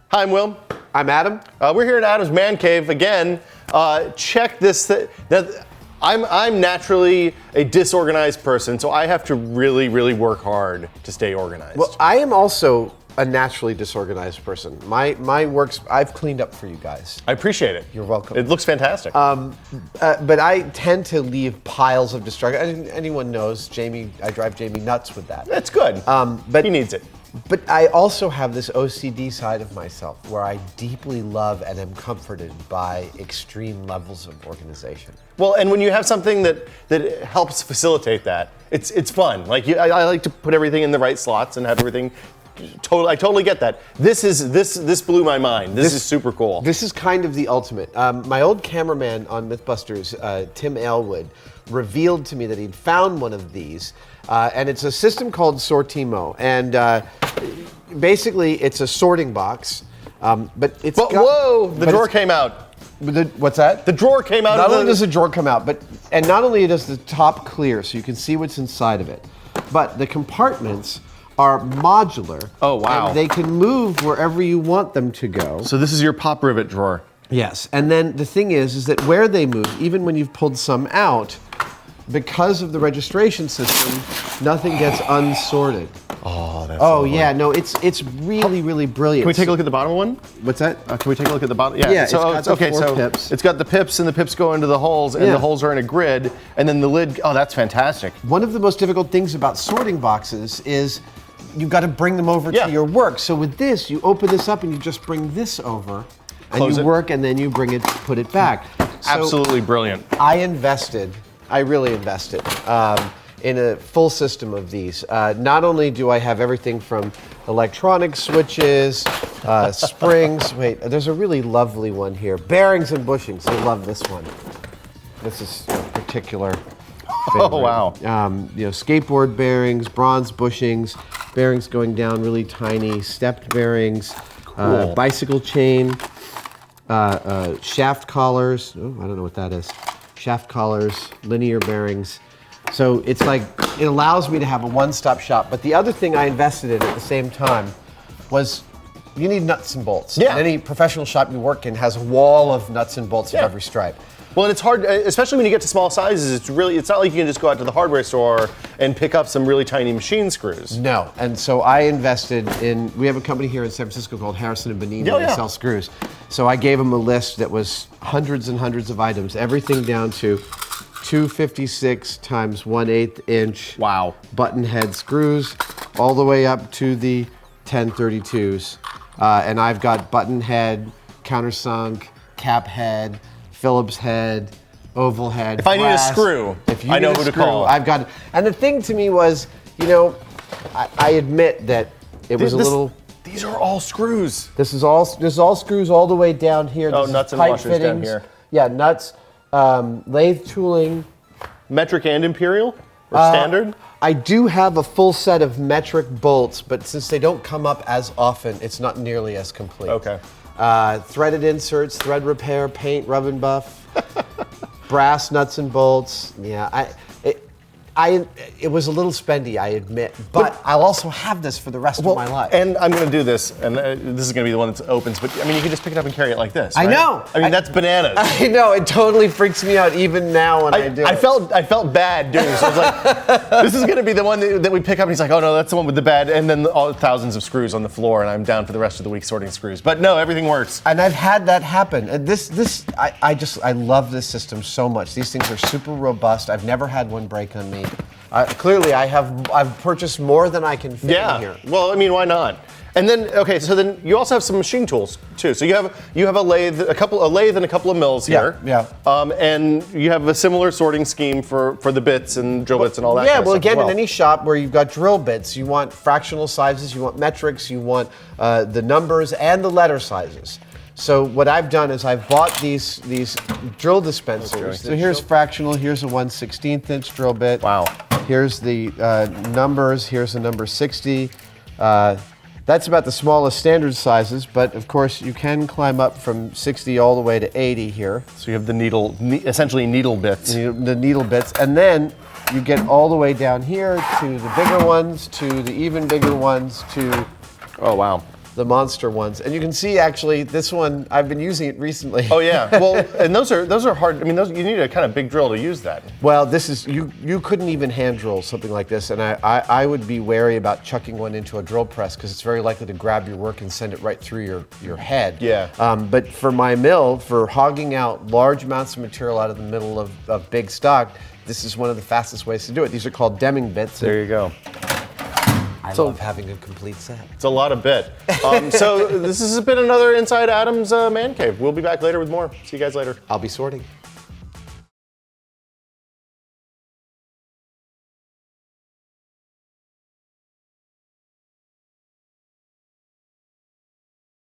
Hi, I'm Will. I'm Adam. We're here at Adam's Man Cave again. Check this. I'm naturally a disorganized person, so I have to really, really work hard to stay organized. Well, I am also a naturally disorganized person. My works, I've cleaned up for you guys. I appreciate it. You're welcome. It looks fantastic. But I tend to leave piles of destruction. Anyone knows, I drive Jamie nuts with that. That's good. But he needs it. But I also have this OCD side of myself where I deeply love and am comforted by extreme levels of organization. Well, and when you have something that helps facilitate that, it's fun. Like I like to put everything in the right slots and have everything. I totally get that. This blew my mind. This is super cool. This is kind of the ultimate. My old cameraman on Mythbusters, Tim Aylwood, revealed to me that he'd found one of these, and it's a system called Sortimo, and basically it's a sorting box, but it's whoa! The drawer came out. What's that? The drawer came out. Not only does the drawer come out, and not only does the top clear, so you can see what's inside of it, but the compartments are modular. Oh, wow. And they can move wherever you want them to go. So this is your pop rivet drawer. Yes, and then the thing is that where they move, even when you've pulled some out, because of the registration system, nothing gets unsorted. Oh, that's lovely. Yeah, no, it's really, really brilliant. Can we take a look at the bottom one? What's that? Can we take a look at the bottom? Yeah, so it's got the four pips. It's got the pips, and the pips go into the holes, and the holes are in a grid, and then the lid. Oh, that's fantastic. One of the most difficult things about sorting boxes is you've got to bring them over to your work. So with this, you open this up and you just bring this over, and you work, and then you put it back. So absolutely brilliant. I really invested in a full system of these. Not only do I have everything from electronic switches, springs. Wait, there's a really lovely one here. Bearings and bushings. I love this one. This is a particular favorite. Oh, wow. Skateboard bearings, bronze bushings, bearings going down really tiny, stepped bearings, cool. Bicycle chain, shaft collars. Oh, I don't know what that is. Shaft collars, linear bearings. So it's like, it allows me to have a one-stop shop. But the other thing I invested in at the same time was you need nuts and bolts. Yeah. And any professional shop you work in has a wall of nuts and bolts of every stripe. Well, and it's hard, especially when you get to small sizes. It's not like you can just go out to the hardware store and pick up some really tiny machine screws. No, and so I invested in. We have a company here in San Francisco called Harrison and Benini. They sell screws. So I gave them a list that was hundreds and hundreds of items, everything down to 256 times 1/8 inch. Wow. Button head screws, all the way up to the 1032s, and I've got button head, countersunk, cap head, Phillips head, oval head. If I need a screw, I know who to call. I've got it. And the thing to me was, I admit that it was a little. These are all screws. This is all screws all the way down here. Oh, this nuts and pipe washers fittings. down here. Yeah, nuts, lathe tooling. Metric and imperial or standard? I do have a full set of metric bolts, but since they don't come up as often, it's not nearly as complete. Okay. Threaded inserts, thread repair, paint, rub and buff, brass nuts and bolts. Yeah, it was a little spendy, I admit, but I'll also have this for the rest of my life. And I'm going to do this, and this is going to be the one that opens, but I mean, you can just pick it up and carry it like this, right? I know. I mean, that's bananas. I know, it totally freaks me out even now when I do it. I felt bad doing this. I was like, this is going to be the one that we pick up, and he's like, oh no, that's the one with the bad, and then all thousands of screws on the floor, and I'm down for the rest of the week sorting screws. But no, everything works. And I've had that happen. And I love this system so much. These things are super robust. I've never had one break on me. Clearly, I've purchased more than I can fit in here. Well, I mean, why not? And then, okay, so then you also have some machine tools too. So you have a lathe, a lathe and a couple of mills here. Yeah. And you have a similar sorting scheme for the bits and drill bits and all that. Yeah. Kind of Well, stuff again, as well. in any shop where you've got drill bits, you want fractional sizes, you want metrics, you want the numbers and the letter sizes. So what I've done is I've bought these drill dispensers. So here's fractional. Here's a 1/16 inch drill bit. Wow. Here's the numbers. Here's the number 60. That's about the smallest standard sizes, but of course you can climb up from 60 all the way to 80 here. So you have the essentially needle bits. The needle bits, and then you get all the way down here to the bigger ones, to the even bigger ones, to Oh wow. the monster ones. And you can see actually this one, I've been using it recently. Oh yeah. Well, and those are hard. I mean, you need a kind of big drill to use that. Well, this is you couldn't even hand drill something like this, and I would be wary about chucking one into a drill press because it's very likely to grab your work and send it right through your head. Yeah. But for my mill, for hogging out large amounts of material out of the middle of big stock, this is one of the fastest ways to do it. These are called Deming bits. There you go. I love having a complete set. It's a lot of bit. So this has been another Inside Adam's Man Cave. We'll be back later with more. See you guys later. I'll be sorting.